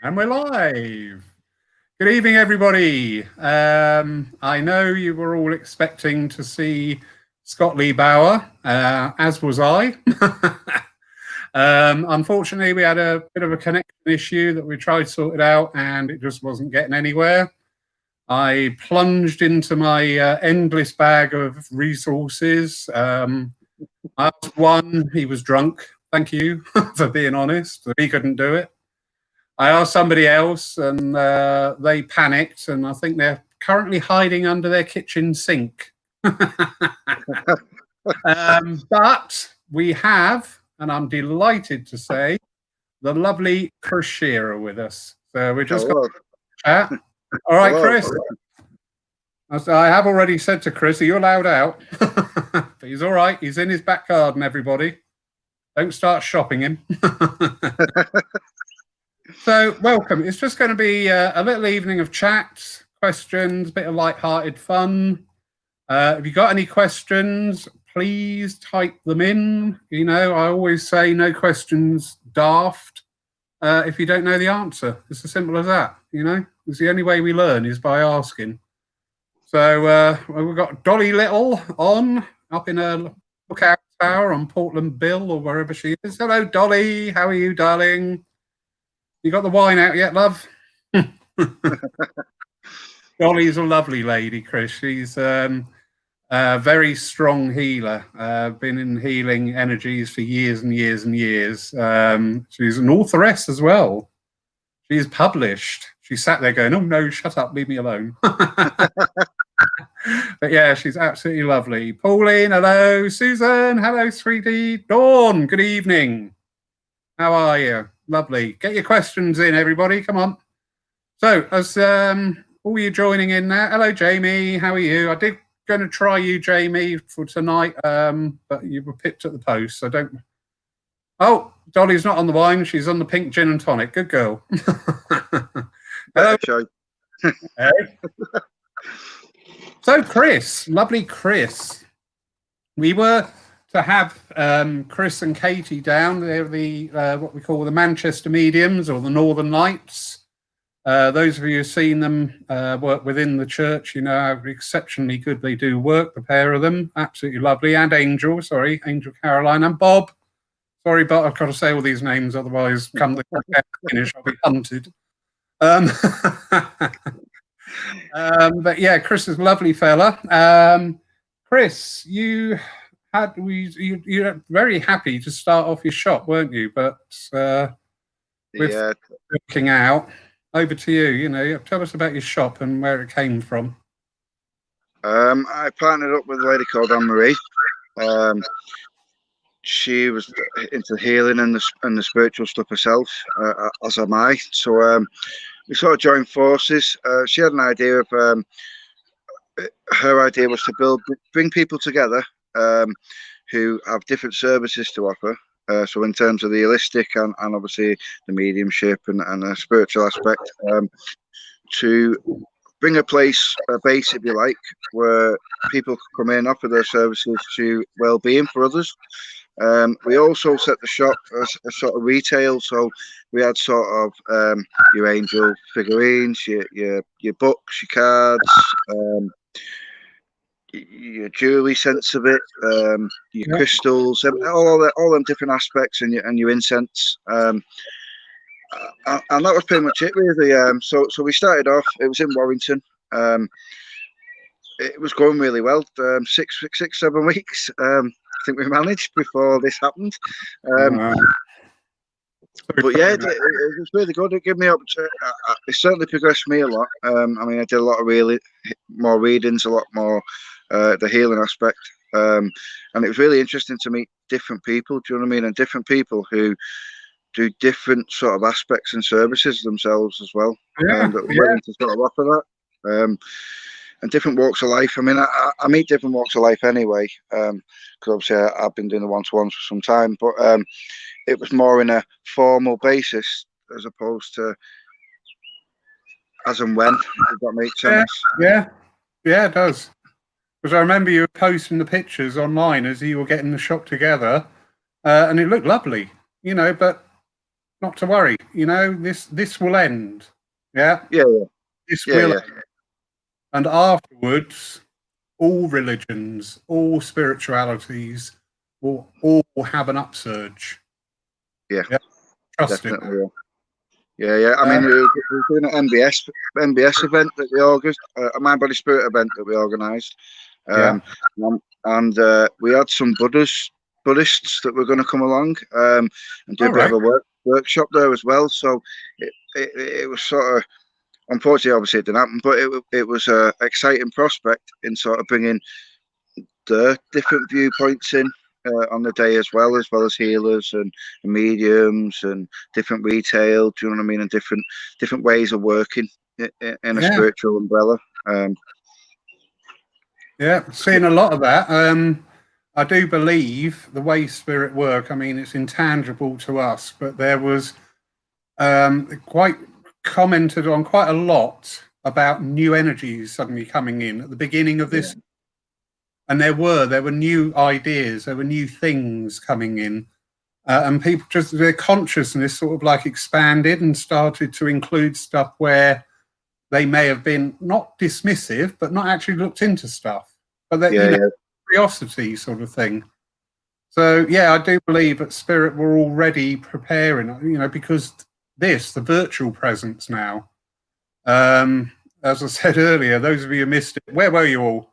And we're live. Good evening, everybody. I know you were all expecting to see Scott Lee Bauer, as was I. Unfortunately, we had a bit of a connection issue that we tried to sort it out, and it just wasn't getting anywhere. I plunged into my endless bag of resources. I asked one, he was drunk. Thank you for being honest. He couldn't do it. I asked somebody else, and they panicked, and I think they're currently hiding under their kitchen sink. But we have, and I'm delighted to say, the lovely Chris Shearer with us. So we're just going to chat. All right, hello. Chris. I have already said to Chris, are you allowed out? But he's all right. He's in his back garden, everybody. Don't start shopping him. So, welcome. It's just going to be a little evening of chat, questions, a bit of light-hearted fun. If you've got any questions, please type them in. You know, I always say no questions daft if you don't know the answer. It's as simple as that, you know. It's the only way we learn is by asking. So, we've got Dolly Little on, up in a lookout tower on Portland Bill or wherever she is. Hello, Dolly. How are you, darling? You got the wine out yet, love? Dolly's a lovely lady, Chris. She's a very strong healer. Been in healing energies for years and years and years. She's an authoress as well. She's published. She sat there going, "Oh no, shut up, leave me alone." But yeah, she's absolutely lovely. Pauline, hello. Susan, hello, sweetie. Dawn, good evening. How are you? Lovely. Get your questions in, everybody. Come on. So, as all you joining in now, hello, Jamie. How are you? I did going to try you, Jamie, for tonight, but you were pipped at the post, so don't. Oh, Dolly's not on the wine. She's on the pink gin and tonic. Good girl. Hello. Hey. So, Chris, lovely Chris. We were to have Chris and Katie down. They're the what we call the Manchester Mediums or the Northern Lights. Those of you who've seen them work within the church, you know how exceptionally good they do work, the pair of them. Absolutely lovely. And Angel Caroline, and Bob. Sorry, but I've got to say all these names, otherwise come the finish, I'll be hunted. But yeah, Chris is a lovely fella. Chris, you're very happy to start off your shop, weren't you? But with looking out, over to you. You know, tell us about your shop and where it came from. I partnered up with a lady called Anne-Marie. She was into healing and the spiritual stuff herself, as am I. So we sort of joined forces. She had an idea of her idea was to bring people together who have different services to offer. So in terms of the holistic and obviously the mediumship and the spiritual aspect, to bring a base, if you like, where people could come in, offer their services to well-being for others. We also set the shop as a sort of retail, so we had sort of your angel figurines, your books, your cards, your jewelry sense of it, your crystals, all them different aspects, and your incense, and that was pretty much it, really. So we started off. It was in Warrington. It was going really well. 7 weeks. I think we managed before this happened. But yeah, it was really good. It gave me up to. It certainly progressed me a lot. I mean, I did a lot of more readings, a lot more the healing aspect, and it was really interesting to meet different people. Do you know what I mean? And different people who do different sort of aspects and services themselves as well. That were willing to sort of offer that. And different walks of life. I mean, I meet different walks of life anyway, because obviously I've been doing the one-to-ones for some time, but it was more in a formal basis as opposed to as and when. Does that make sense? Yeah, it does. Because I remember you were posting the pictures online as you were getting the shop together, and it looked lovely, you know, but not to worry. You know, this will end. Yeah, Yeah, this yeah, will, yeah, and afterwards, all religions, all spiritualities will all have an upsurge. yeah, Yeah, trust it. definitely. Yeah, yeah. I mean, Uh, we're doing an MBS event that we organised, a Mind Body Spirit event that we organised, yeah. and we had some Buddhists that were going to come along and do a All bit of right. a workshop there as well. So it was sort of, unfortunately, obviously it didn't happen, but it was a exciting prospect in sort of bringing the different viewpoints in on the day, as well as healers and mediums and different retail. Do you know what I mean? And different ways of working in a Yeah, spiritual umbrella. Um, yeah. Seeing a lot of that. I do believe the way spirit work. I mean, it's intangible to us, but there was quite commented on quite a lot about new energies suddenly coming in at the beginning of yeah, this, and there were new ideas, there were new things coming in, and people just their consciousness sort of like expanded and started to include stuff where they may have been not dismissive, but not actually looked into stuff, but that yeah, yeah. curiosity sort of thing. So yeah, I do believe that spirit were already preparing, because the virtual presence now. As I said earlier, those of you who missed it, where were you all?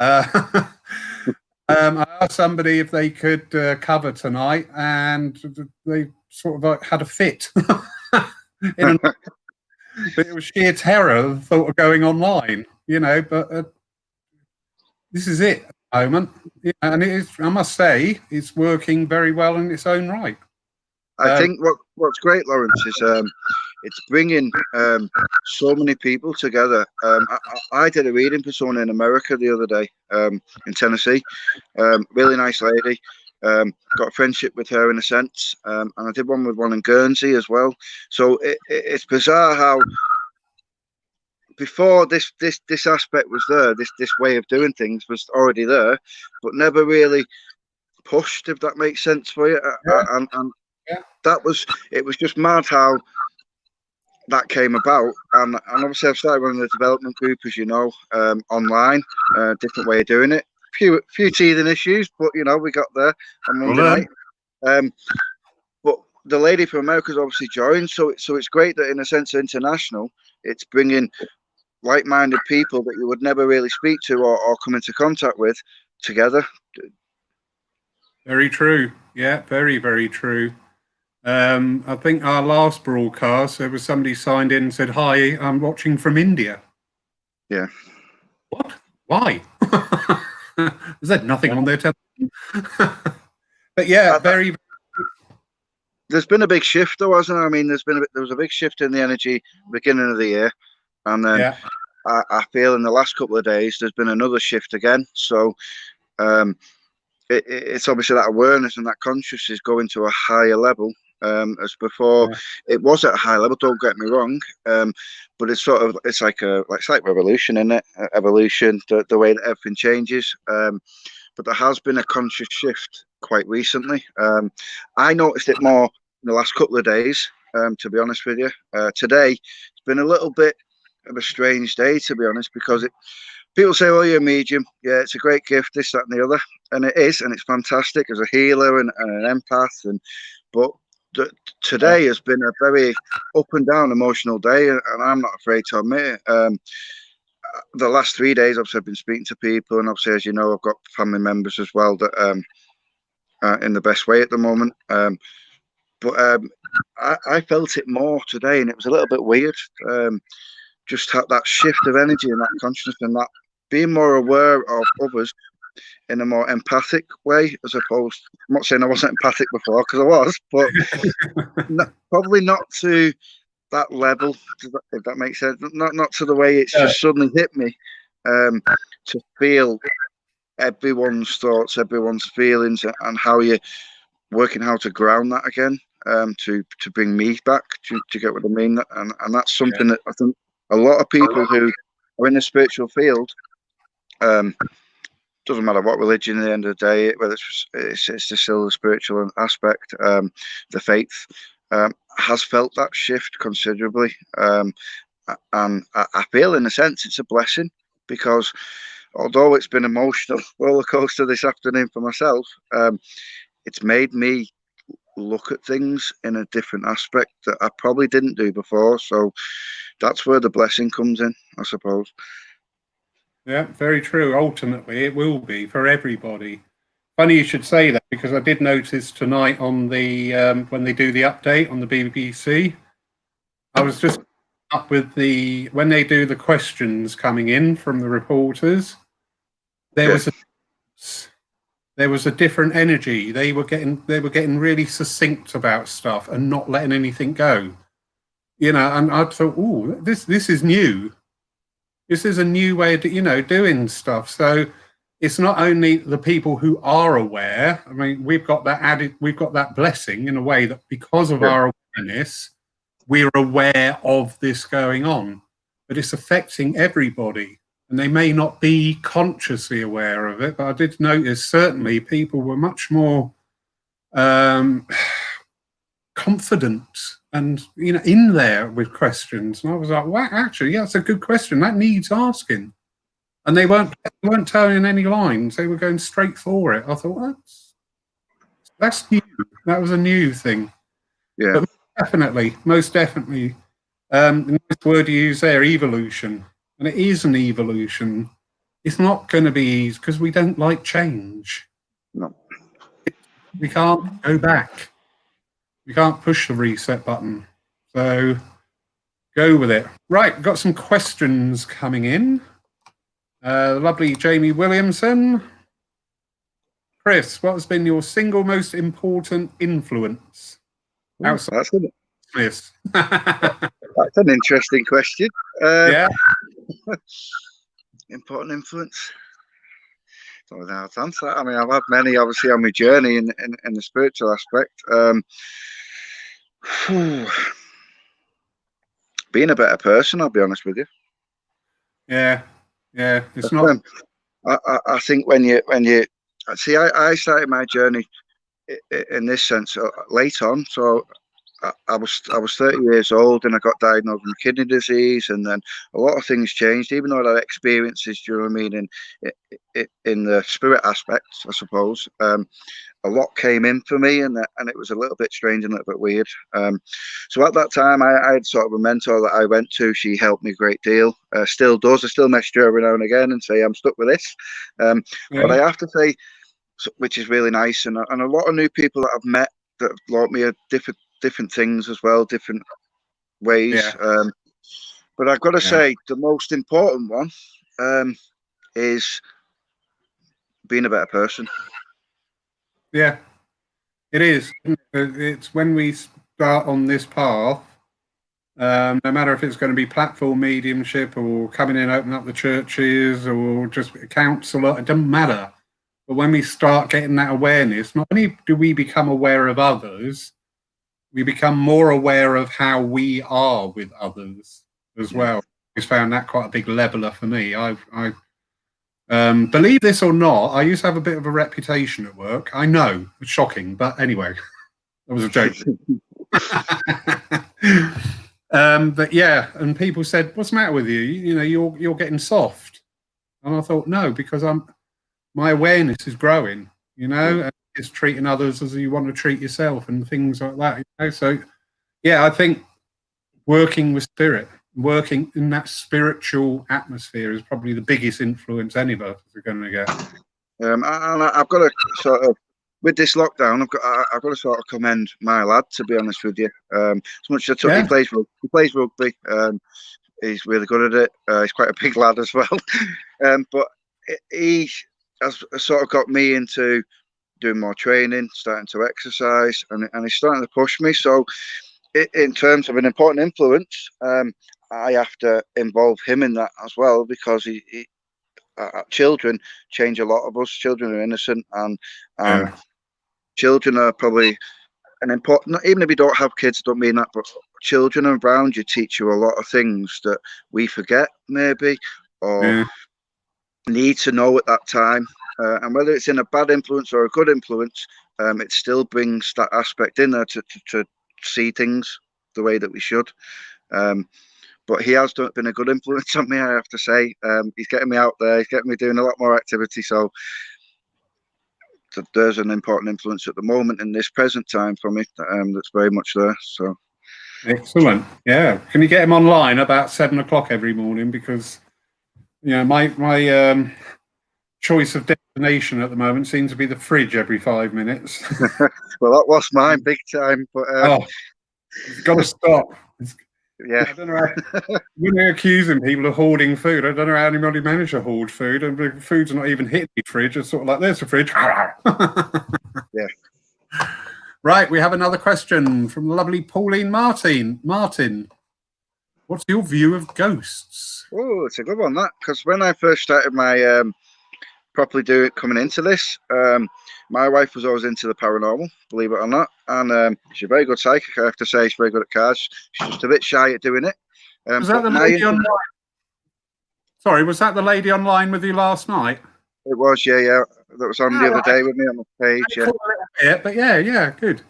Uh, I asked somebody if they could cover tonight, and they sort of like had a fit. But it was sheer terror of the thought of going online, But this is it at the moment, and it is. I must say, it's working very well in its own right. I think what's great, Lawrence, is it's bringing so many people together. I did a reading for someone in America the other day, in Tennessee. Really nice lady. Got a friendship with her in a sense, and I did one in Guernsey as well. So it's bizarre how before this aspect was there, this way of doing things was already there, but never really pushed. If that makes sense for you, Yeah, and yeah. it was just mad how that came about, and obviously I've started running the development group, as you know, online, different way of doing it. Few teething issues, but we got there on We'll Monday learn. night. But the lady from America's obviously joined, so it's great that in a sense international, it's bringing like-minded people that you would never really speak to or come into contact with together. Very true. Yeah, very, very true. I think our last broadcast, there was somebody signed in and said, "Hi, I'm watching from India." Yeah. What? Why? Is there nothing on their television? But yeah, I, very. there's been a big shift, though, hasn't there? I mean, there was a big shift in the energy beginning of the year, and then Yeah, I feel in the last couple of days there's been another shift again. So um, it's obviously that awareness and that consciousness is going to a higher level. As before, yeah, it was at a high level. Don't get me wrong, but it's like revolution, isn't it? Evolution, the way that everything changes. But there has been a conscious shift quite recently. I noticed it more in the last couple of days. To be honest with you, today it's been a little bit of a strange day, to be honest, because people say, "Oh, you're a medium. Yeah, it's a great gift, this, that, and the other," and it is, and it's fantastic as a healer and an empath. But yeah, today has been a very up and down emotional day, and I'm not afraid to admit it. The last 3 days, obviously, I've been speaking to people, and obviously, as you know, I've got family members as well that are in the best way at the moment. But I felt it more today, and it was a little bit weird. Just that shift of energy and that consciousness and that being more aware of others in a more empathic way, as opposed. I'm not saying I wasn't empathic before, because I was, but probably not to that level, if that makes sense. Not to the way it's yeah, just suddenly hit me. To feel everyone's thoughts, everyone's feelings, and how you're working how to ground that again, to bring me back. Do you get what I mean? And that's yeah. something that I think a lot of people who are in the spiritual field, doesn't matter what religion at the end of the day, whether it's still the spiritual aspect, the faith. has felt that shift considerably. And I feel, in a sense, it's a blessing, because although it's been emotional roller coaster this afternoon for myself, it's made me look at things in a different aspect that I probably didn't do before. So that's where the blessing comes in, I suppose. Yeah, very true. Ultimately, it will be for everybody. Funny you should say that, because I did notice tonight on the when they do the update on the BBC, I was just up with the when they do the questions coming in from the reporters. There Yeah. was a there was a different energy. They were getting really succinct about stuff and not letting anything go. You know, and I thought, oh, this is new. This is a new way of doing stuff. So it's not only the people who are aware. I mean, we've got that blessing in a way that because of our awareness, we're aware of this going on, but it's affecting everybody. And they may not be consciously aware of it, but I did notice certainly people were much more confident and in there with questions. And I was like, wow, actually, yeah, that's a good question. That needs asking. And they weren't telling any lines. They were going straight for it. I thought, that's new. That was a new thing. Yeah. But most definitely, the nice word you use there, evolution. And it is an evolution. It's not going to be easy because we don't like change. No. We can't go back. We can't push the reset button. So go with it. Right, got some questions coming in. The lovely Jamie Williamson. Chris, what has been your single most important influence outside this? That's an interesting question. Yeah. Important influence. Don't know how to answer that. I mean, I've had many, obviously, on my journey in the spiritual aspect. Being a better person, I'll be honest with you. Yeah. It's not. I think when you see, I started my journey in this sense late on. So I was 30 years old and I got diagnosed with kidney disease, and then a lot of things changed. Even though I had experiences, do you know what I mean, in the spirit aspects, I suppose. A lot came in for me, and it was a little bit strange and a little bit weird. So at that time, I had sort of a mentor that I went to. She helped me a great deal. Still does. I still message her every now and again and say I'm stuck with this. But I have to say, which is really nice, and a lot of new people that I've met that have taught me different things as well, different ways. Yeah. But I've got to say, the most important one is being a better person. Yeah, it is. It's when we start on this path, no matter if it's going to be platform mediumship or coming in, opening up the churches or just a counsellor, it doesn't matter. But when we start getting that awareness, not only do we become aware of others, we become more aware of how we are with others as well. I found that quite a big leveler for me. I believe this or not, I used to have a bit of a reputation at work. I know, it's shocking, but anyway, that was a joke. But yeah, and people said, "What's the matter with you? You're getting soft." And I thought, no, because my awareness is growing. And it's treating others as you want to treat yourself and things like that. So yeah, I think working with spirit, working in that spiritual atmosphere is probably the biggest influence any of us are going to get. And I've got to sort of, with this lockdown, I've got to sort of commend my lad, to be honest with you. As much as he plays rugby, he's really good at it. He's quite a big lad as well. But he has sort of got me into doing more training, starting to exercise, and he's starting to push me. So in terms of an important influence, I have to involve him in that as well, because children change a lot of us. Children are innocent, and children are probably an important. Even if you don't have kids, I don't mean that, but children around you teach you a lot of things that we forget, maybe, or need to know at that time. And whether it's in a bad influence or a good influence, it still brings that aspect in there to see things the way that we should. But he has been a good influence on me, I have to say. He's getting me out there. He's getting me doing a lot more activity. So there's an important influence at the moment in this present time for me. That's very much there. So excellent. Yeah. Can you get him online about 7 o'clock every morning? Because my choice of destination at the moment seems to be the fridge every 5 minutes. Well, that was mine big time. But it's got to stop. Yeah, I don't know. When they're accusing people of hoarding food, I don't know how anybody managed to hoard food, and the food's not even hit the fridge. It's sort of like, there's a fridge. Yeah. Right, we have another question from the lovely Pauline Martin. Martin, what's your view of ghosts? Oh, it's a good one, that, because when I first started my properly coming into this, my wife was always into the paranormal, believe it or not, and she's a very good psychic. I have to say, she's very good at cards. She's just a bit shy at doing it. Was that the lady online? Sorry, was that the lady online with you last night? It was, yeah. That was on the other day with me on the page. Yeah, but yeah, good.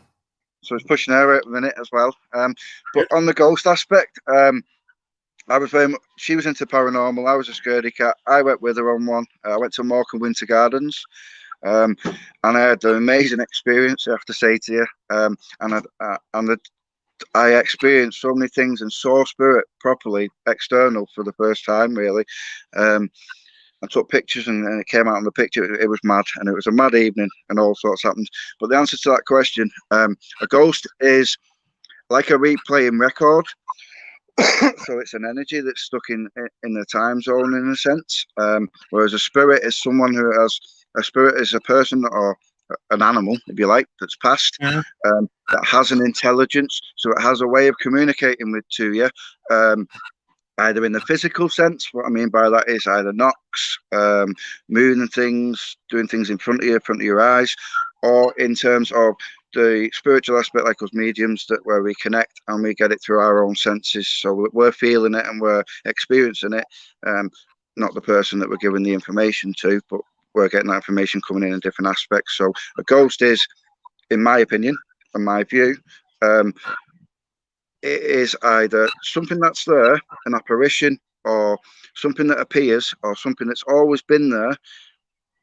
So I was pushing her at the minute as well. But on the ghost aspect, I was very much, she was into paranormal. I was a scaredy cat. I went with her on one. I went to Morecambe Winter Gardens, and I had an amazing experience, I have to say to you. I experienced so many things and saw spirit properly, external, for the first time, really. I took pictures, and it came out on the picture. It was mad, and it was a mad evening, and all sorts happened. But the answer to that question, a ghost is like a replaying record. So it's an energy that's stuck in the time zone, in a sense. Whereas a spirit is someone who has a spirit is a person or an animal, if you like, that's passed, that has an intelligence. So it has a way of communicating with to you, either in the physical sense. What I mean by that is either knocks, moving things, doing things in front of your eyes, or in terms of the spiritual aspect, like us mediums, that where we connect and we get it through our own senses. So we're feeling it and we're experiencing it, not the person that we're giving the information to, but we're getting that information coming in different aspects. So a ghost is, in my opinion and my view, it is either something that's there, an apparition, or something that appears, or something that's always been there,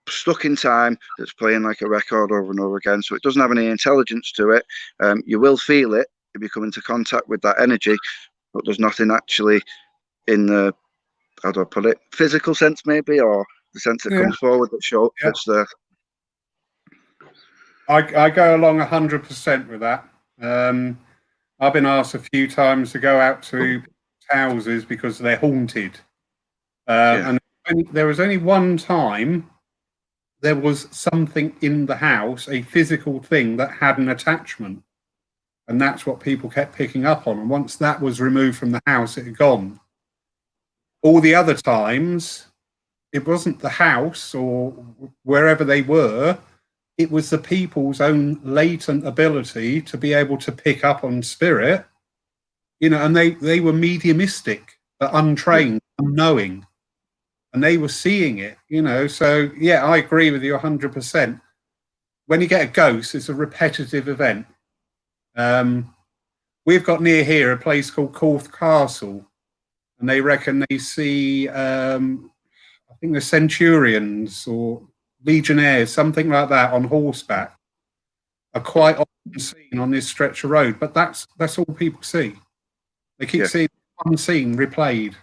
stuck in time, that's playing like a record over and over again. So it doesn't have any intelligence to it. You will feel it if you come into contact with that energy, but there's nothing actually in the, how do I put it, physical sense maybe, or the sense that comes forward that's there. I go along 100% with that. I've been asked a few times to go out to houses because they're haunted. And there was only one time there was something in the house, a physical thing that had an attachment. And that's what people kept picking up on. And once that was removed from the house, it had gone. All the other times, it wasn't the house or wherever they were. It was the people's own latent ability to be able to pick up on spirit, and they were mediumistic, but untrained, unknowing. And they were seeing it, So, yeah, I agree with you 100%. When you get a ghost, it's a repetitive event. We've got near here a place called Corth Castle, and they reckon they see, I think the centurions or legionnaires, something like that, on horseback, are quite often seen on this stretch of road. But that's all people see. They keep seeing one scene replayed.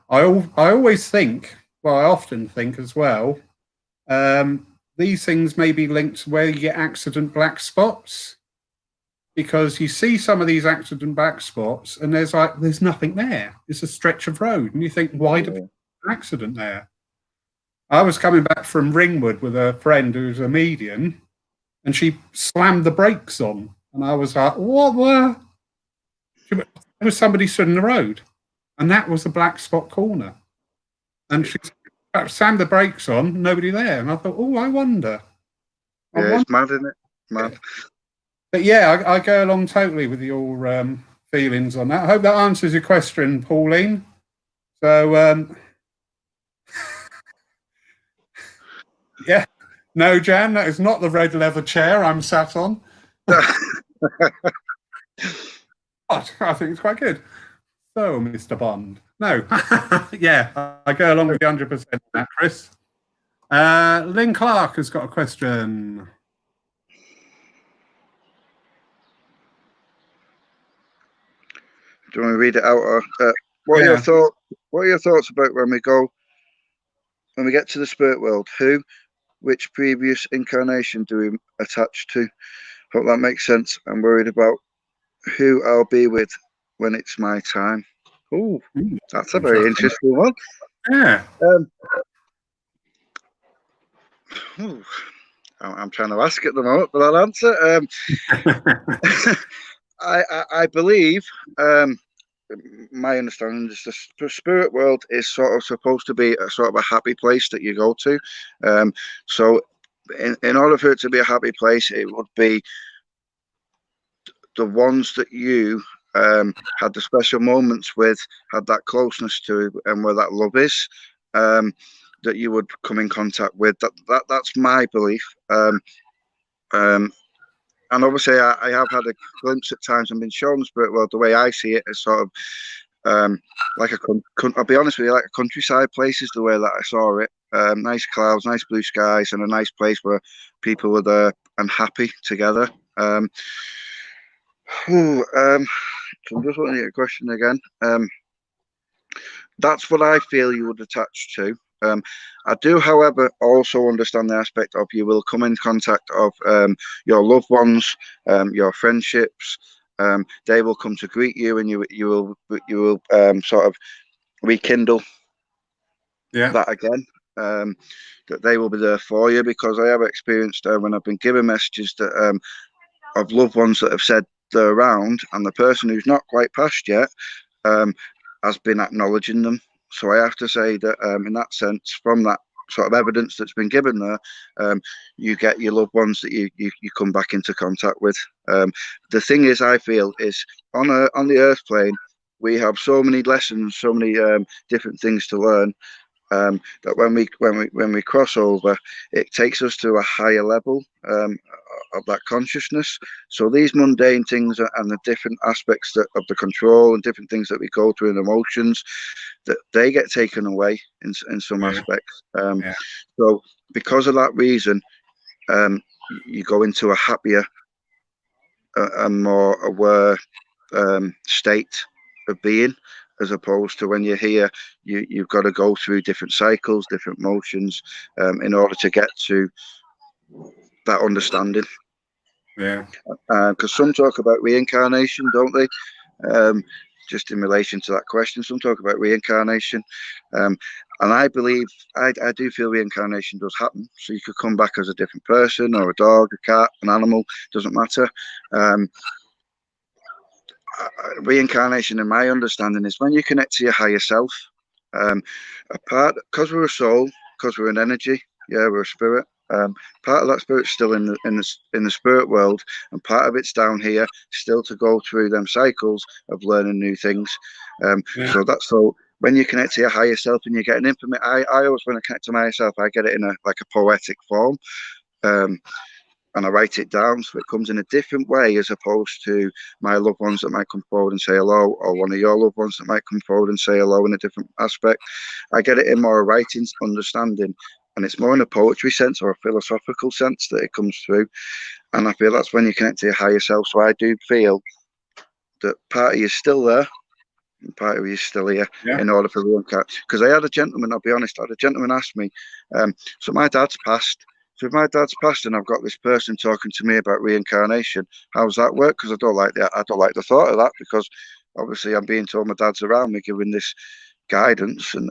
I always think, well, I often think as well, these things may be linked to where you get accident black spots, because you see some of these accident black spots and there's nothing there. It's a stretch of road. And you think, why do people have an accident there? I was coming back from Ringwood with a friend who's a medium, and she slammed the brakes on. And I was like, what? There was somebody stood in the road. And that was a black spot corner. And she slammed the brakes on, nobody there. And I thought, I wonder. It's mad, isn't it? Mad. But yeah, I go along totally with your feelings on that. I hope that answers your question, Pauline. So, yeah. No, Jan, that is not the red leather chair I'm sat on. I think it's quite good. So, Mr. Bond. No. Yeah, I go along with you 100% on that, Chris. Lynn Clark has got a question. Do you want to read it out? Or, what are your thoughts? What are your thoughts about when we get to the spirit world? Which previous incarnation do we attach to? Hope that makes sense. I'm worried about who I'll be with when it's my time. Oh, that's a very interesting one. Yeah. I'm trying to ask at the moment, but I'll answer. I believe my understanding is the spirit world is sort of supposed to be a sort of a happy place that you go to. So in order for it to be a happy place, it would be the ones that you had the special moments with, had that closeness to, and where that love is, that you would come in contact with. That's my belief. And obviously, I have had a glimpse at times and been shown the spirit world. The way I see it is sort of like I'll be honest with you, like a countryside place is the way that I saw it. Nice clouds, nice blue skies, and a nice place where people were there and happy together. So I'm just looking at your question again. That's what I feel you would attach to. I do, however, also understand the aspect of you will come in contact of your loved ones, your friendships. They will come to greet you, and you will sort of rekindle that again. That they will be there for you, because I have experienced when I've been given messages that of loved ones that have said they're around, and the person who's not quite passed yet has been acknowledging them. So I have to say that in that sense, from that sort of evidence that's been given there, you get your loved ones that you come back into contact with. The thing is, I feel, is on the earth plane, we have so many lessons, so many different things to learn, that when we cross over, it takes us to a higher level of that consciousness. So these mundane things and the different aspects of the control and different things that we go through in emotions, that they get taken away in some aspects. So because of that reason, you go into a happier and more aware state of being, as opposed to when you're here, you've got to go through different cycles, different motions, in order to get to that understanding. Yeah. Because some talk about reincarnation, don't they? Just in relation to that question, some talk about reincarnation, and I believe I do feel reincarnation does happen. So you could come back as a different person, or a dog, a cat, an animal, doesn't matter. Reincarnation, in my understanding, is when you connect to your higher self. Because we're a soul, because we're an energy, we're a spirit. Part of that spirit's still in the spirit world, and part of it's down here, still to go through them cycles of learning new things. So when you connect to your higher self and you get an infinite, I always, when I connect to myself, I get it in a poetic form. And I write it down, so it comes in a different way, as opposed to my loved ones that might come forward and say hello, or one of your loved ones that might come forward and say hello in a different aspect. I get it in more a writing understanding, and it's more in a poetry sense or a philosophical sense that it comes through. And I feel that's when you connect to your higher self. So I do feel that part of you is still there, and part of you is still here, in order for reincarnation. Because I had a gentleman, I'll be honest, ask me, so my dad's passed. So if my dad's passed and I've got this person talking to me about reincarnation, how does that work? Because I don't like the thought of that, because obviously I'm being told my dad's around me, giving this guidance and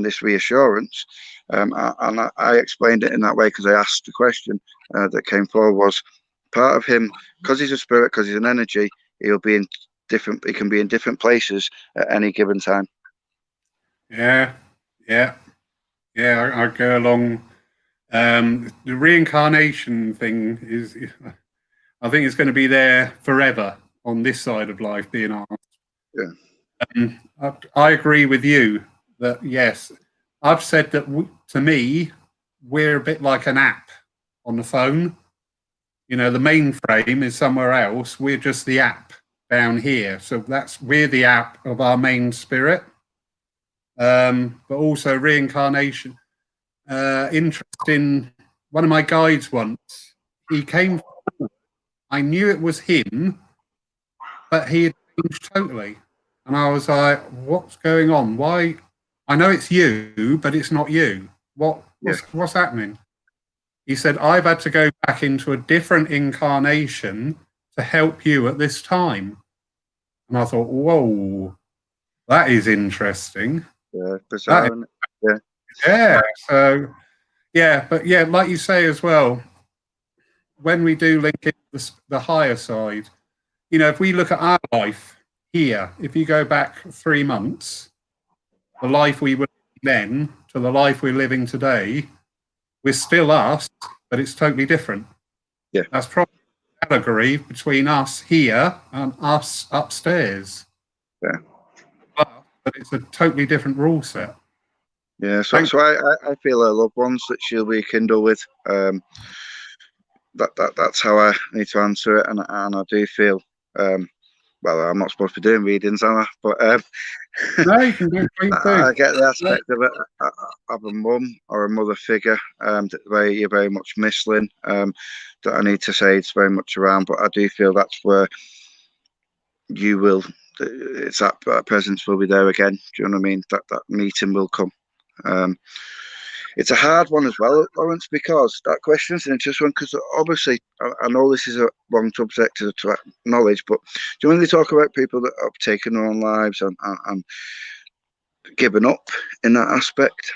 this reassurance. And I explained it in that way, because I asked the question that came forward was, part of him, because he's a spirit, because he's an energy, he can be in different places at any given time. I go along. The reincarnation thing is, I think it's going to be there forever on this side of life, being asked. I agree with you that, yes, I've said that to me, we're a bit like an app on the phone. You know, the mainframe is somewhere else. We're just the app down here. So we're the app of our main spirit. But also reincarnation. Interesting. One of my guides once, he came forward. I knew it was him, but he had changed totally. And I was like, what's going on? Why? I know it's you, but it's not you. What's happening? He said, I've had to go back into a different incarnation to help you at this time. And I thought, whoa, that is interesting. Yeah, bizarre. Yeah. So, yeah, but yeah, like you say as well, when we do link it to the higher side, you know, if we look at our life here, if you go back 3 months, the life we were then to the life we're living today, we're still us, but it's totally different. Yeah. That's probably the allegory between us here and us upstairs. Yeah. But it's a totally different rule set. Yeah, so I feel her loved ones that she'll rekindle with. That's how I need to answer it, and I do feel. Well, I'm not supposed to be doing readings, am I? But no, you can do I get the aspect of it of a mum or a mother figure that you're very much missing. That I need to say it's very much around, but I do feel that's where you will. It's that presence will be there again. Do you know what I mean? That meeting will come. It's a hard one as well, Lawrence, because that question's an interesting one. Because obviously, I know this is a wrong subject to knowledge, but do you know when they talk about people that have taken their own lives and given up in that aspect?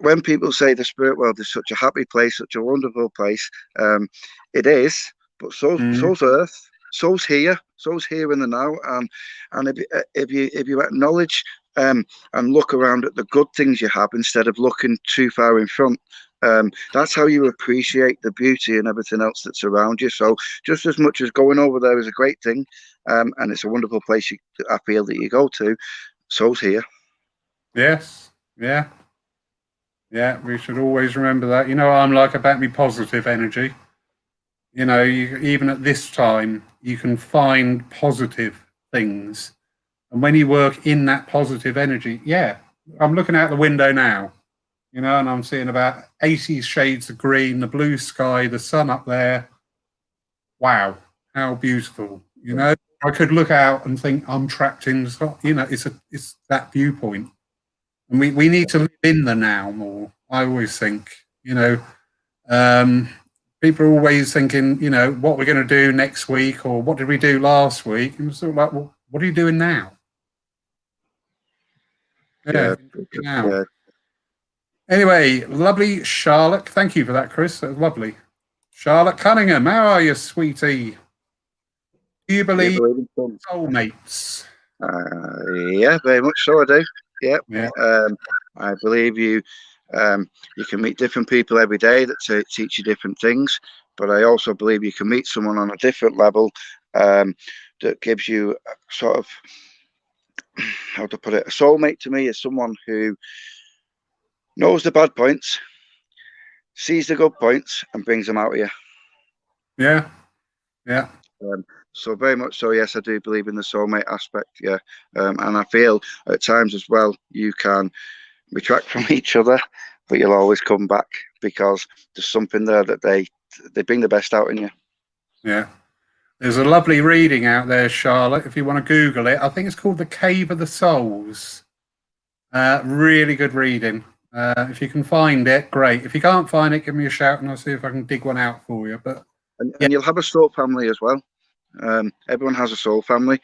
When people say the spirit world is such a happy place, such a wonderful place, it is, but so's Earth. So's here in the now, and if you acknowledge and look around at the good things you have instead of looking too far in front, that's how you appreciate the beauty and everything else that's around you. So just as much as going over there is a great thing, and it's a wonderful place I feel that you go to, so's here. Yes, yeah, we should always remember that. You know what I'm like about me positive energy. You know, even at this time, you can find positive things. And when you work in that positive energy, yeah, I'm looking out the window now, you know, and I'm seeing about 80 shades of green, the blue sky, the sun up there. Wow, how beautiful. You know, I could look out and think I'm trapped in, you know, it's that viewpoint. And we need to live in the now more, I always think, you know. People are always thinking, you know, what we're going to do next week or what did we do last week? And it's sort of like, well, what are you doing now? Yeah. Anyway, lovely Charlotte. Thank you for that, Chris. That was lovely. Charlotte Cunningham, how are you, sweetie? Do you believe in soulmates? Yeah, very much so. I do. Yeah. I believe you. You can meet different people every day that teach you different things, but I also believe you can meet someone on a different level that gives you sort of, how to put it, a soulmate to me is someone who knows the bad points, sees the good points, and brings them out of you. Yeah. So very much so, yes, I do believe in the soulmate aspect. Yeah, and I feel at times as well you can retract from each other, but you'll always come back because there's something there that they bring the best out in you. Yeah. There's a lovely reading out there, Charlotte, if you want to Google it. I think it's called The Cave of the Souls. Really good reading. If you can find it, great. If you can't find it, give me a shout and I'll see if I can dig one out for you. But and you'll have a soul family as well. Everyone has a soul family.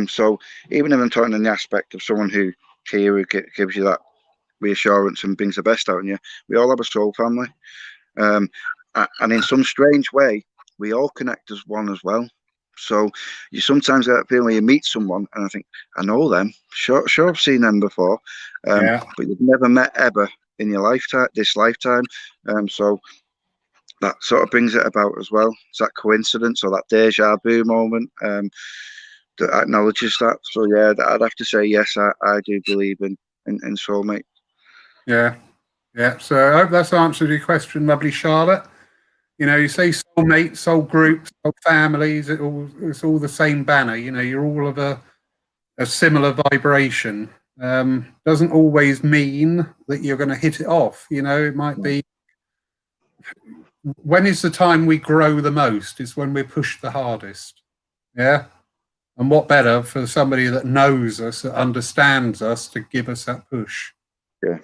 So even if I'm talking in the aspect of someone who gives you that reassurance and brings the best out in you, we all have a soul family. And in some strange way, we all connect as one as well. So you sometimes get that feeling when you meet someone and I think, I know them. Sure, I've seen them before. But you've never met ever in your lifetime. So that sort of brings it about as well. It's that coincidence or that deja vu moment that acknowledges that. So yeah, I'd have to say yes, I do believe in soulmate. Yeah. So I hope that's answered your question, lovely Charlotte. You know, you say soul mates, soul groups, soul families. It's all the same banner. You know, you're all of a similar vibration. Doesn't always mean that you're going to hit it off. You know, it might be, when is the time we grow the most? Is when we're pushed the hardest. Yeah. And what better for somebody that knows us, that understands us, to give us that push? Yeah.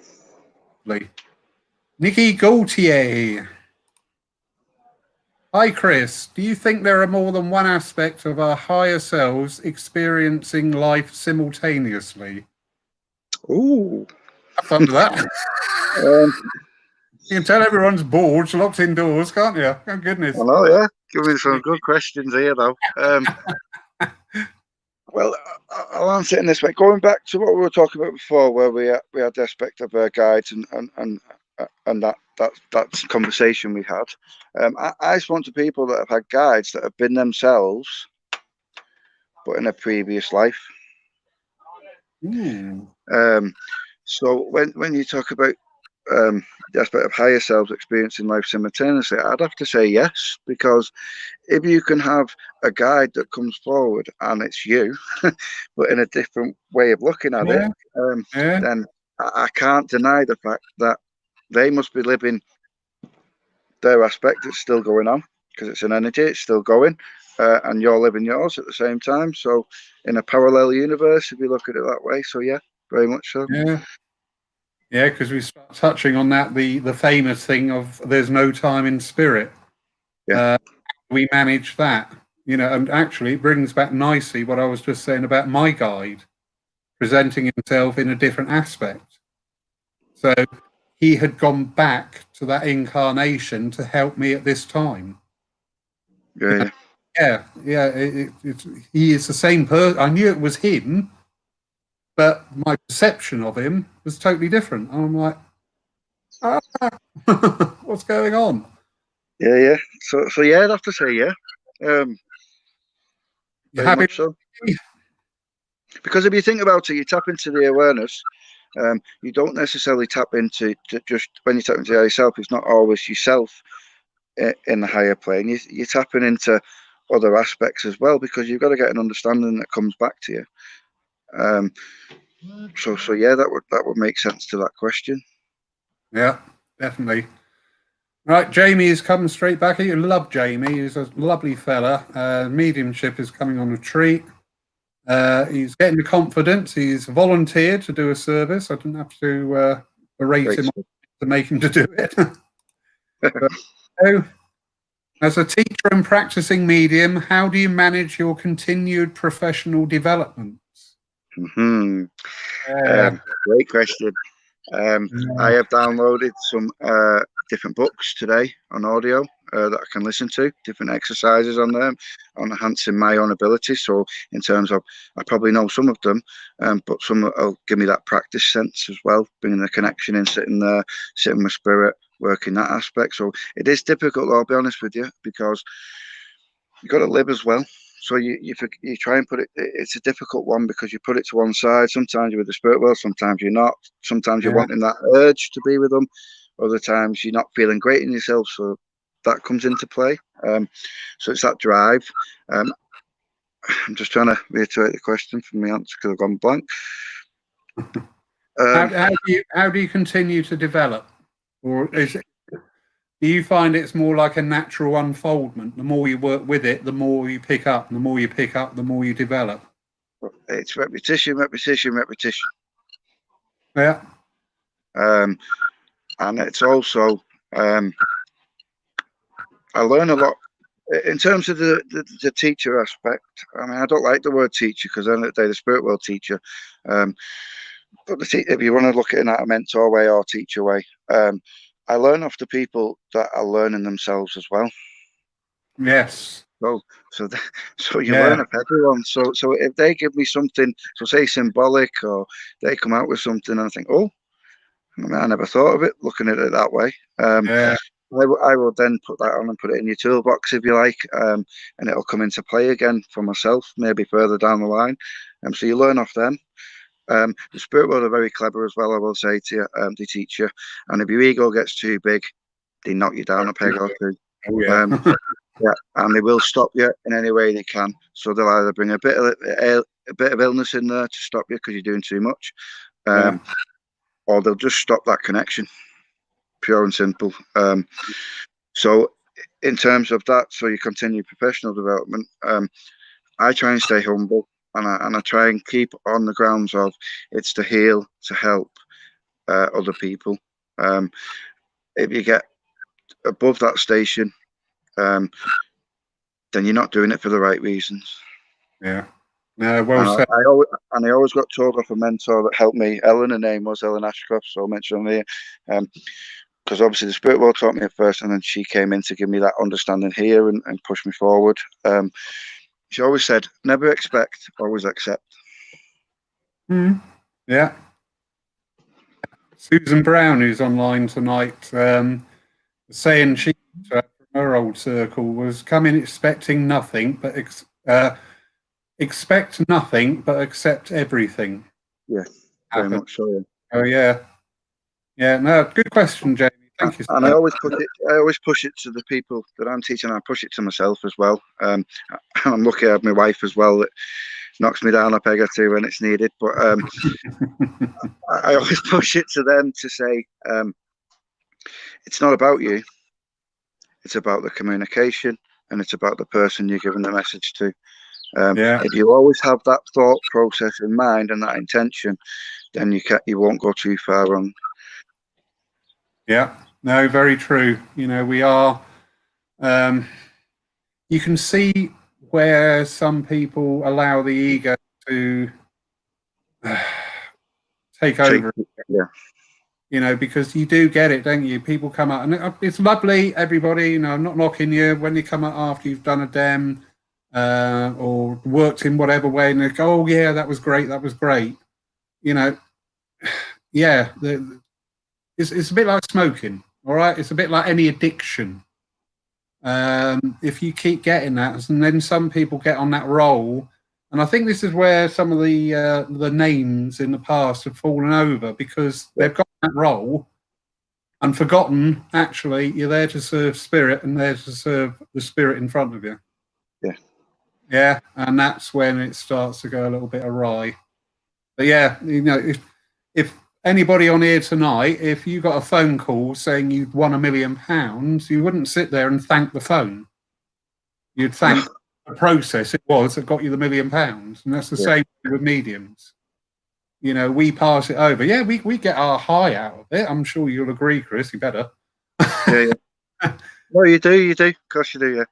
Nikki Gaultier. Hi, Chris. Do you think there are more than one aspect of our higher selves experiencing life simultaneously? Ooh. Under that. You can tell everyone's bored, locked indoors, can't you? Oh, goodness. I know, yeah. Give me some good questions here, though. Well, I'll answer it in this way. Going back to what we were talking about before, where we had the aspect of guides and that conversation we had. I spoke to people that have had guides that have been themselves, but in a previous life. So when you talk about the aspect of higher selves experiencing life simultaneously, I'd have to say yes, because if you can have a guide that comes forward and it's you, but in a different way of looking at it, then I can't deny the fact that they must be living their aspect. It's still going on because it's an energy, it's still going, and you're living yours at the same time. So in a parallel universe, if you look at it that way, so yeah, very much so. Yeah, because we start touching on that, the famous thing of there's no time in spirit. We manage that, you know, and actually it brings back nicely what I was just saying about my guide presenting himself in a different aspect. So he had gone back to that incarnation to help me at this time. Yeah. He is the same person. I knew it was him, but my perception of him was totally different. I'm like, what's going on? Yeah. So yeah, I'd have to say yeah. You happy? So. Because if you think about it, you tap into the awareness. You don't necessarily tap into just when you tap into yourself. It's not always yourself in the higher plane. You're tapping into other aspects as well, because you've got to get an understanding that comes back to you. So yeah, that would make sense to that question. Yeah, definitely. Right, Jamie is coming straight back. You love Jamie. He's a lovely fella. Mediumship is coming on a treat. He's getting the confidence. He's volunteered to do a service. I didn't have to berate him to make him to do it. But, so, as a teacher and practicing medium, how do you manage your continued professional development? Great question. I have downloaded some different books today on audio that I can listen to, different exercises on them, on enhancing my own ability. So in terms of, I probably know some of them, but some will give me that practice sense as well, bringing the connection in, sitting there, sitting with spirit, working that aspect. So it is difficult, I'll be honest with you, because you've got to live as well. So you try and put it. It's a difficult one because you put it to one side. Sometimes you're with the spirit world, sometimes you're not. Sometimes you're wanting that urge to be with them. Other times you're not feeling great in yourself, so that comes into play. So it's that drive. I'm just trying to reiterate the question from the answer because I've gone blank. How do you continue to develop, or do you find it's more like a natural unfoldment? The more you work with it, the more you pick up, and the more you pick up, the more you develop. It's repetition. Yeah. And it's also I learn a lot in terms of the teacher aspect. I mean, I don't like the word teacher because at the end of the day, the spirit world teacher. But if you want to look at it in a mentor way or teacher way, I learn off the people that are learning themselves as well. Yes. So you learn of everyone. So if they give me something, so say symbolic, or they come out with something, and I think, oh, I never thought of it. Looking at it that way. I will then put that on and put it in your toolbox, if you like, and it'll come into play again for myself, maybe further down the line. So you learn off them. The spirit world are very clever as well, I will say to you. They teach you, and if your ego gets too big, they knock you down a peg or two. Oh yeah. Yeah, and they will stop you in any way they can. So they'll either bring a bit of illness in there to stop you because you're doing too much, Yeah. or they'll just stop that connection, pure and simple. So in terms of that, so you continue professional development. I try and stay humble, and I try and keep on the grounds of it's to heal, to help other people. If you get above that station, then you're not doing it for the right reasons. Yeah. No, well And said. I always got told off a mentor that helped me. Ellen, her name was Ellen Ashcroft, so I'll mention her here. Because obviously the spirit world taught me at first, and then she came in to give me that understanding here and push me forward. She always said, never expect, always accept. Yeah. Susan Brown, who's online tonight, saying she from her old circle was coming expecting nothing, but expect nothing, but accept everything. Yeah, very much so. Yeah. Oh yeah, yeah. No, good question, Jamie. Thank you. And I always push it to the people that I'm teaching. I push it to myself as well. I'm lucky I have my wife as well that knocks me down a peg or two when it's needed. But I always push it to them to say, it's not about you. It's about the communication, and it's about the person you're giving the message to. If you always have that thought process in mind and that intention, then you won't go too far wrong. Yeah, no, very true. You know, we are. You can see where some people allow the ego to take over. Yeah. You know, because you do get it, don't you? People come out, and it's lovely, everybody. You know, I'm not knocking you when you come out after you've done a dem or worked in whatever way, and they go, "Oh yeah, that was great, that was great." You know, yeah, it's a bit like smoking. All right, it's a bit like any addiction. If you keep getting that, and then some people get on that roll, and I think this is where some of the names in the past have fallen over because they've got that role and forgotten. Actually, you're there to serve spirit and there to serve the spirit in front of you. Yeah, yeah, and that's when it starts to go a little bit awry. But yeah, you know, if anybody on here tonight, if you got a phone call saying you'd won £1 million, you wouldn't sit there and thank the phone. You'd thank the process it was that got you the £1 million. And that's the same with mediums. You know, we pass it over. Yeah, we get our high out of it. I'm sure you'll agree, Chris. You better. Yeah. No, you do. Of course you do, yeah.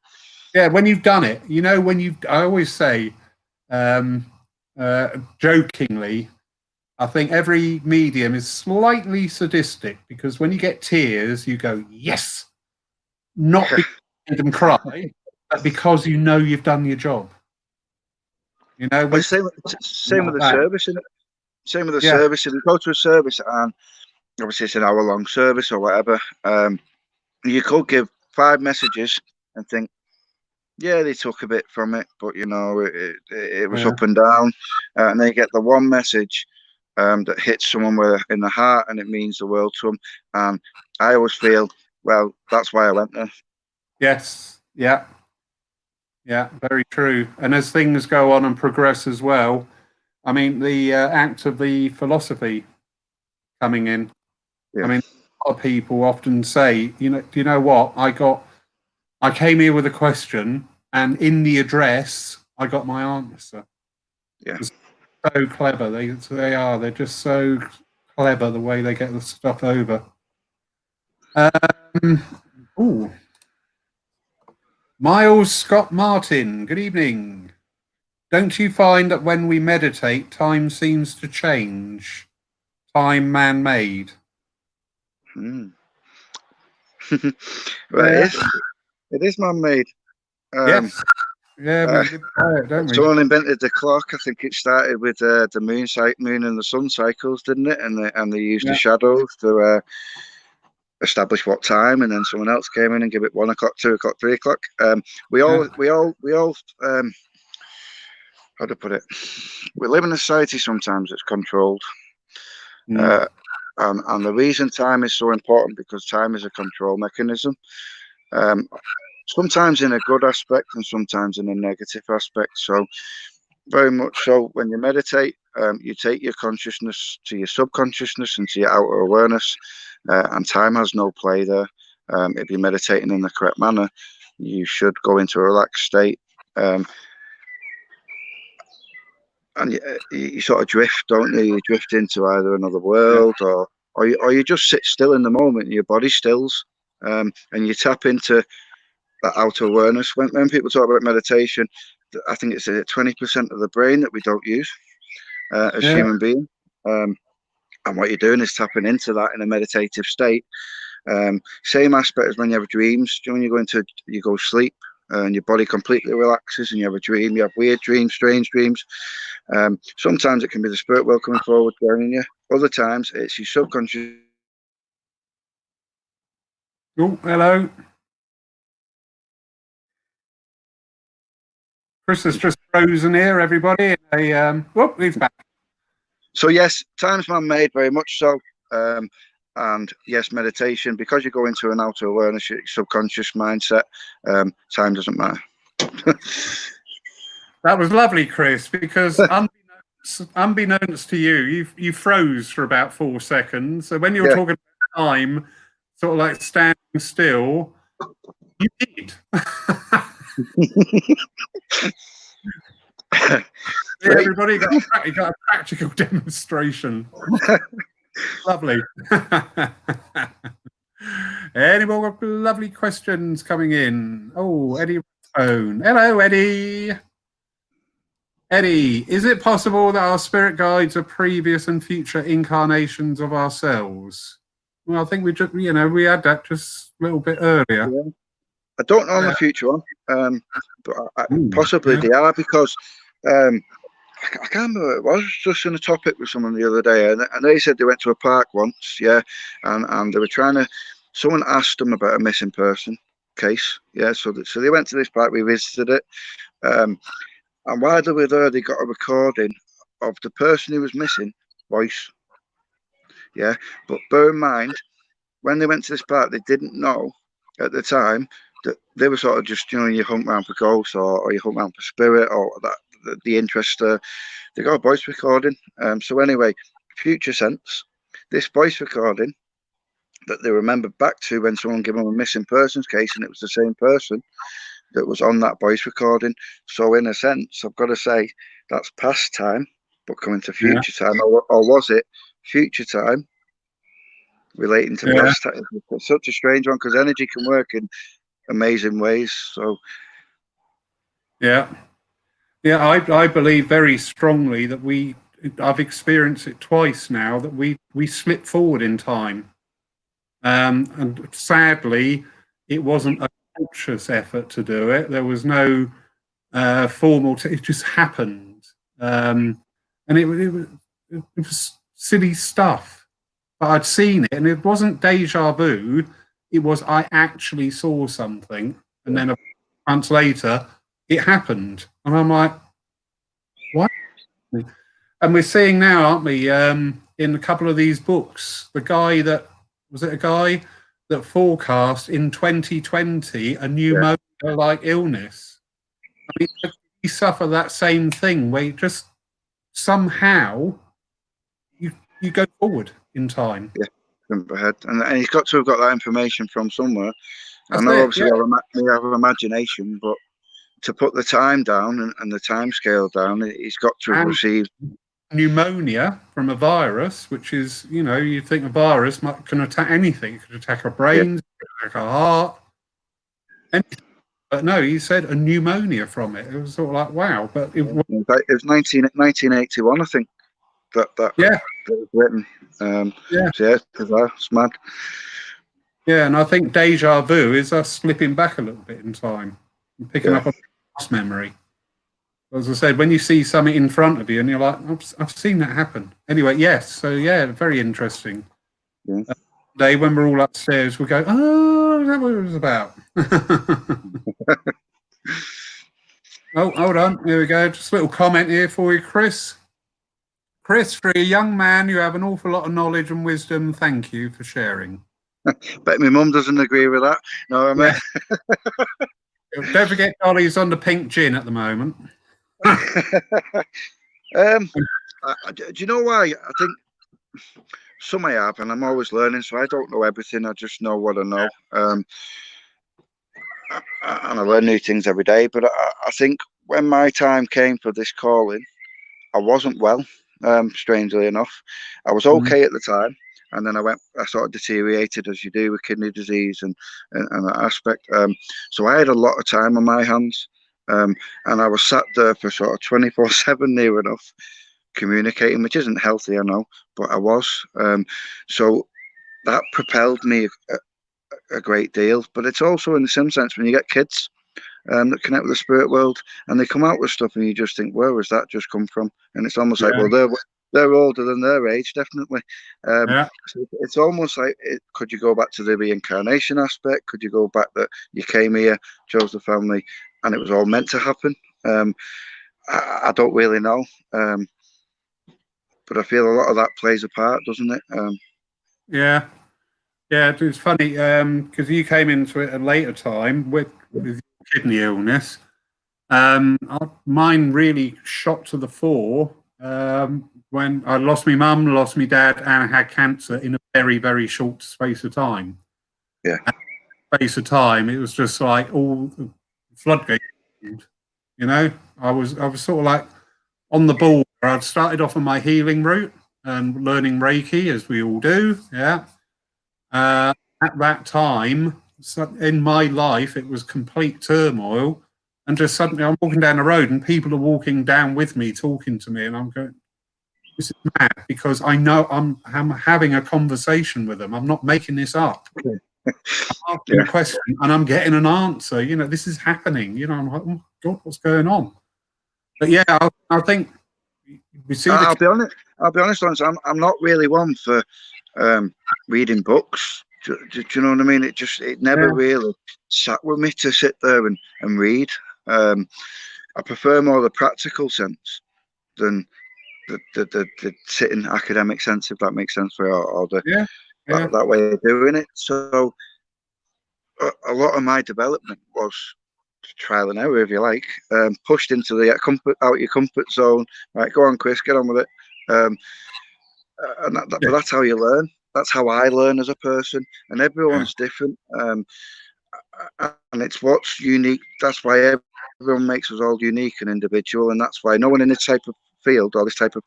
Yeah, when you've done it, you know, I always say, jokingly, I think every medium is slightly sadistic because when you get tears, you go, yes, not because you made them cry, but because you know you've done your job. You know, well, same with the service, isn't it? Same with the service. If you go to a service and obviously it's an hour-long service or whatever, you could give 5 messages and think, yeah, they took a bit from it, but you know, it was up and down, and then you get the one message that hits someone in the heart, and it means the world to them. And I always feel, well, that's why I went there. Yes, yeah, very true. And as things go on and progress as well, I mean, the act of the philosophy coming in. I mean, a lot of people often say, you know, do you know what? I came here with a question, and in the address, I got my answer. Yeah. It's so clever. They are. They're just so clever the way they get the stuff over. Ooh. Miles Scott Martin, good evening. Don't you find that when we meditate, time seems to change? Time man-made? Well, it is man-made. Yes. Yeah, don't we? Someone invented the clock. I think it started with the moon and the sun cycles, didn't it? And they used the shadows to establish what time, and then someone else came in and give it 1 o'clock, 2 o'clock, 3 o'clock. We all how to put it? We live in a society sometimes that's controlled, and the reason time is so important because time is a control mechanism. sometimes in a good aspect and sometimes in a negative aspect. So very much so, when you meditate, you take your consciousness to your subconsciousness and to your outer awareness, and time has no play there. If you're meditating in the correct manner, you should go into a relaxed state, and you sort of drift, don't you? You drift into either another world, or you just sit still in the moment and your body stills, and you tap into that outer awareness. When people talk about meditation, I think it's 20% of the brain that we don't use as human beings. And what you're doing is tapping into that in a meditative state. Same aspect as when you have dreams. When you go sleep and your body completely relaxes and you have a dream. You have weird dreams, strange dreams. Sometimes it can be the spirit world coming forward, joining you. Other times it's your subconscious. Oh, hello. Chris has just frozen here, everybody. He's back. So yes, time's man-made, very much so. And yes, meditation, because you go into an outer awareness, your subconscious mindset, time doesn't matter. That was lovely, Chris, because unbeknownst to you, you froze for about 4 seconds. So when you were talking about time, sort of like standing still, you did. Everybody got a practical demonstration. Lovely. Any more lovely questions coming in? Oh, Eddie phone. Hello, Eddie. Eddie, is it possible that our spirit guides are previous and future incarnations of ourselves? Well, I think we just, we had that just a little bit earlier. Yeah. I don't know on the future one, but possibly they are, because I can't remember. I was just in a topic with someone the other day, and they said they went to a park once, and they were trying to. Someone asked them about a missing person case, So they went to this park. We visited it, and while they were there, they got a recording of the person who was missing voice. But bear in mind, when they went to this park, they didn't know at the time that they were sort of just, you hunt around for ghosts or you hunt around for spirit or that the interest. They got a voice recording. So anyway, future sense, this voice recording that they remembered back to when someone gave them a missing persons case, and it was the same person that was on that voice recording. So in a sense, I've got to say that's past time, but coming to future time, or was it future time relating to past time? It's such a strange one, because energy can work in amazing ways. So I believe very strongly that I've experienced it twice now, that we slip forward in time, and sadly it wasn't a conscious effort to do it. There was no formal it just happened, and it was silly stuff, but I'd seen it, and it wasn't deja vu. It was, I actually saw something, and then a month later it happened, and I'm like, what? And we're seeing now, aren't we, in a couple of these books, a guy that forecast in 2020 a pneumonia-like illness. I mean, you suffer that same thing where you just somehow you go forward in time. Jump ahead, and he's got to have got that information from somewhere. I know, obviously, we have an imagination, but to put the time down and the time scale down, he's got to have received pneumonia from a virus, which is, you think a virus can attack anything. It could attack our brains, it could attack our heart, anything. But no, he said a pneumonia from it. It was sort of like, wow. But it was 1981, I think. That was written. It's mad. Yeah, and I think deja vu is us slipping back a little bit in time and picking up a past memory. As I said, when you see something in front of you and you're like, I've seen that happen. Anyway, yes. So, very interesting. Yeah. Day when we're all upstairs, we go, oh, is that what it was about? Oh, hold on. Here we go. Just a little comment here for you, Chris. Chris, for a young man, you have an awful lot of knowledge and wisdom. Thank you for sharing. Bet my mum doesn't agree with that. No, I mean. Don't forget, Dolly's on the pink gin at the moment. Do you know why? I think some I have, and I'm always learning, so I don't know everything. I just know what I know. And I learn new things every day. But I think when my time came for this calling, I wasn't well, strangely enough. I was okay at the time. And then I sort of deteriorated, as you do with kidney disease and that aspect. So I had a lot of time on my hands. And I was sat there for sort of 24/7 near enough, communicating, which isn't healthy, I know, but I was. So that propelled me a great deal. But it's also in the same sense when you get kids that connect with the spirit world and they come out with stuff and you just think, where has that just come from? And it's almost like, well, they're older than their age, definitely. So it's almost like, could you go back to the reincarnation aspect? Could you go back that you came here, chose the family, and it was all meant to happen? I don't really know. But I feel a lot of that plays a part, doesn't it? Yeah, it's funny because you came into it at a later time with kidney illness. Mine really shot to the fore when I lost my mum, lost my dad, and I had cancer in a very, very short space of time. Yeah. Space of time, it was just like all the floodgates. You know, I was sort of like on the ball. I'd started off on my healing route and learning Reiki, as we all do. Yeah. At that time, in my life, it was complete turmoil. And just suddenly I'm walking down the road and people are walking down with me, talking to me. And I'm going, this is mad, because I know I'm having a conversation with them. I'm not making this up. I'm asking a question and I'm getting an answer. You know, this is happening. You know, I'm like, oh God, what's going on? But yeah, I think we see. I'll be honest, Lance, I'm not really one for reading books. Do you know what I mean? It never really sat with me to sit there and read. I prefer more the practical sense than the sitting academic sense, if that makes sense for you, or that way of doing it. So a lot of my development was trial and error, if you like, pushed into the out your comfort zone. Right, go on, Chris, get on with it. But that's how you learn. That's how I learn as a person, and everyone's different. And it's what's unique. That's why everyone makes us all unique and individual, and that's why no one in this type of field or this type of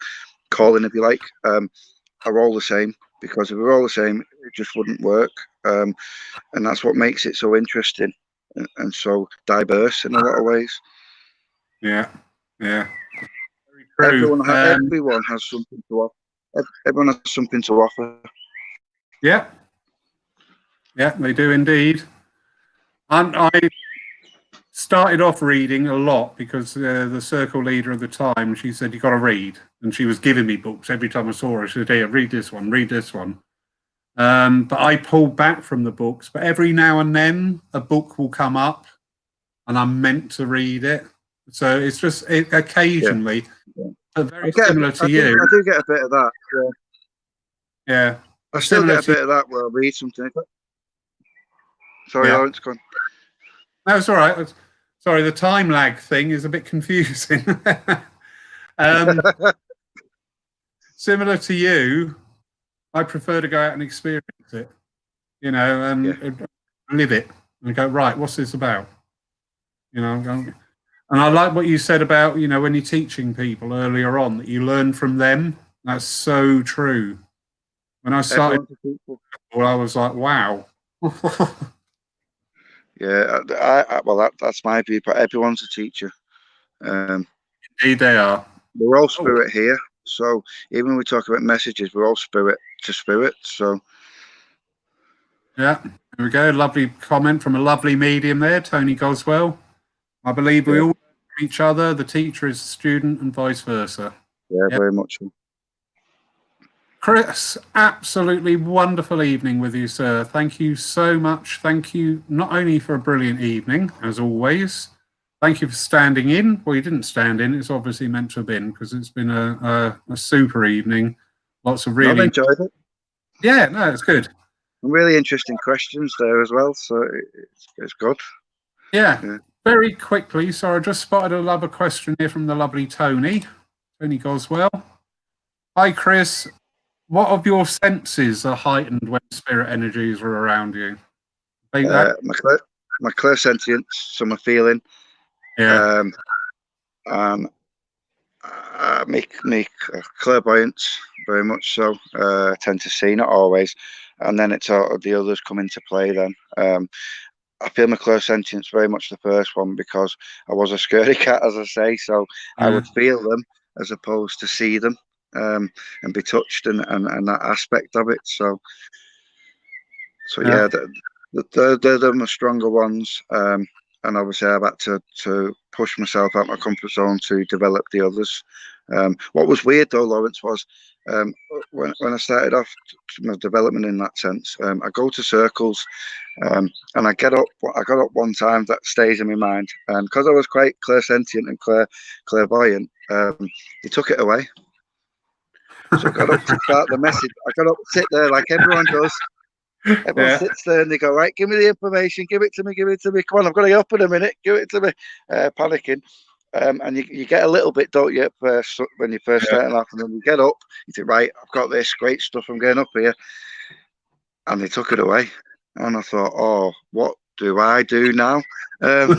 calling, if you like, are all the same. Because if we're all the same, it just wouldn't work. And that's what makes it so interesting and so diverse in a lot of ways. Yeah. Very true. Everyone has something to offer. Everyone has something to offer. Yeah, they do indeed. I started off reading a lot because the circle leader at the time, she said, you got to read. And she was giving me books every time I saw her. She said, hey, read this one, read this one. But I pulled back from the books. But every now and then a book will come up and I'm meant to read it. So it's just occasionally, very similar to you. I do get a bit of that. Yeah. I still get a bit of that where I read something. Sorry, Lawrence, go on. No, it's all right. Sorry, the time lag thing is a bit confusing. Similar to you, I prefer to go out and experience it, you know, and live it and go, right, what's this about? You know, and I like what you said about, you know, when you're teaching people earlier on, that you learn from them. That's so true. When I started, I was like, wow. That's my view, but everyone's a teacher. Indeed they are. We're all spirit here. So even when we talk about messages, we're all spirit to spirit. So yeah, there we go. Lovely comment from a lovely medium there, Tony Goswell. I believe we all learn from each other. The teacher is the student and vice versa. Yeah, very much so. Chris, absolutely wonderful evening with you, sir. Thank you so much. Thank you not only for a brilliant evening, as always. Thank you for standing in. Well, you didn't stand in. It's obviously meant to have been, because it's been a super evening. Lots of really... I've enjoyed it. Yeah, no, it's good. really interesting questions there as well. So it's good. Yeah. Very quickly. So I just spotted another question here from the lovely Tony Goswell. Hi, Chris. What of your senses are heightened when spirit energies are around you? My clairsentience, so my feeling. Yeah. Me clairvoyance, very much so. I tend to see, not always, and then it's sort of the others come into play. Then I feel my clairsentience very much the first one because I was a scaredy cat, as I say. So I would feel them as opposed to see them, and be touched and that aspect of it. So yeah, they're my stronger ones. And obviously I've had to push myself out my comfort zone to develop the others. What was weird though, Lawrence, was when I started off my development in that sense, I go to circles, and I got up one time that stays in my mind, because I was quite clairsentient and clairvoyant. He took it away. So I got up to start the message. I got up, sit there like everyone does. Everyone sits there and they go, right, give me the information, give it to me. Come on, I've got to get up in a minute, give it to me. Panicking. And you get a little bit, don't you, at first, when you're first starting off, and then you get up, you think, right, I've got this great stuff, I'm getting up here. And they took it away. And I thought, oh, what do I do now? So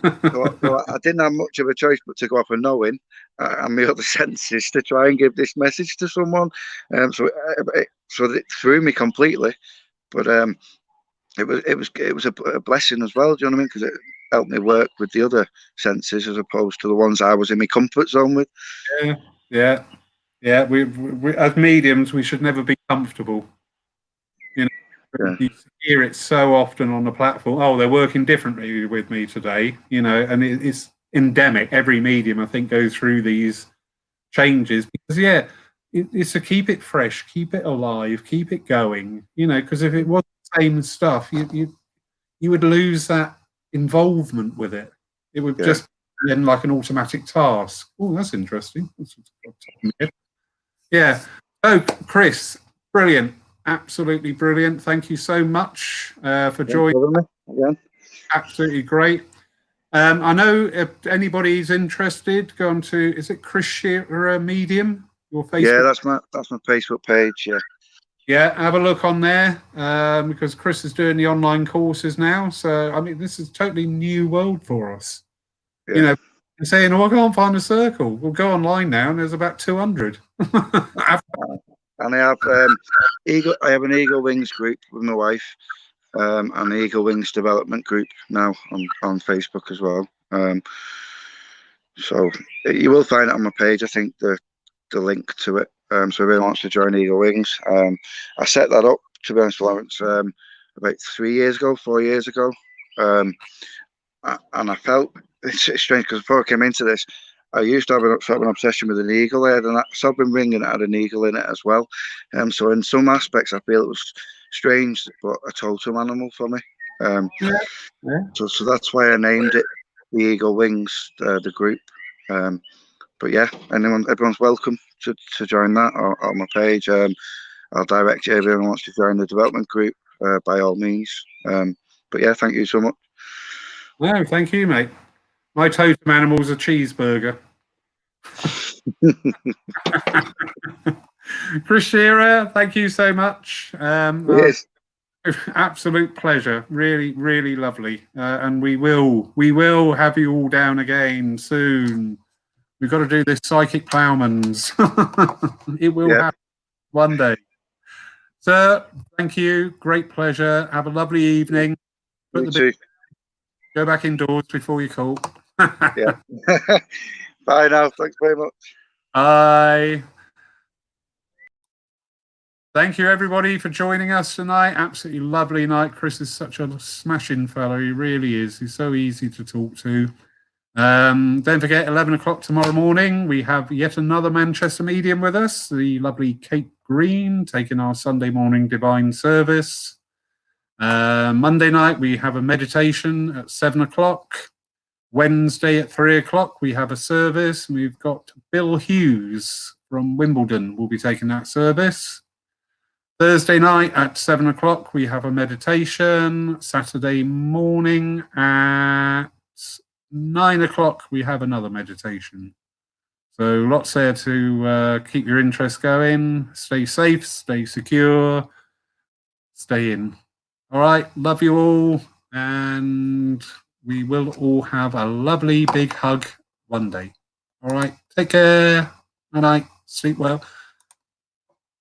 I didn't have much of a choice but to go off and knowing and my other senses to try and give this message to someone. So it threw me completely. But it was a blessing as well. Do you know what I mean? Because it helped me work with the other senses as opposed to the ones I was in my comfort zone with. Yeah. We as mediums, we should never be comfortable. You know, you hear it so often on the platform. Oh, they're working differently with me today. You know, and it's endemic. Every medium, I think, goes through these changes because it's to keep it fresh, keep it alive, keep it going. You know, because if it was the same stuff, you would lose that involvement with it. It would just be like an automatic task. Oh, that's interesting. Yeah. Oh, Chris, brilliant. Absolutely brilliant. Thank you so much for joining me. Absolutely great. I know if anybody's interested, go on to, is it Chris Shearer Medium? Your Facebook? Yeah, that's my Facebook page. Yeah, have a look on there because Chris is doing the online courses now. So I mean, this is totally new world for us. You know, saying, "Oh, I can't find a circle." We'll go online now, and there's about 200. And I have I have an Eagle Wings group with my wife, and the Eagle Wings development group now on Facebook as well. So you will find it on my page. I think the link to it. So if anyone wants to join Eagle Wings, I set that up, to be honest, Lawrence, about 4 years ago. And I felt it's strange because before I came into this, I used to have sort of an obsession with an eagle head, and that sobbing ring and it had an eagle in it as well. So in some aspects, I feel it was strange, but a totem animal for me. So that's why I named it the Eagle Wings, the group. But yeah, everyone's welcome to join that on my page. I'll direct you if anyone wants to join the development group, by all means. But yeah, thank you so much. No, thank you, mate. My totem animal is a cheeseburger. Chris Shearer, thank you so much. Yes. Absolute pleasure. Really, really lovely. And we will have you all down again soon. We've got to do this psychic plowman's. It will happen one day. Sir, thank you. Great pleasure. Have a lovely evening. Go back indoors before you call. Yeah. Bye now. Thanks very much. Bye. Thank you, everybody, for joining us tonight. Absolutely lovely night. Chris is such a smashing fellow. He really is. He's so easy to talk to. Don't forget, 11 o'clock tomorrow morning, we have yet another Manchester medium with us, the lovely Kate Green, taking our Sunday morning divine service. Monday night, we have a meditation at 7 o'clock. Wednesday at 3 o'clock, we have a service. We've got Bill Hughes from Wimbledon will be taking that service. Thursday night at 7 o'clock, we have a meditation. Saturday morning at 9 o'clock, we have another meditation. So lots there to keep your interest going. Stay safe, stay secure, stay in. All right, love you all. And we will all have a lovely big hug one day. All right, take care. Good night. Sleep well.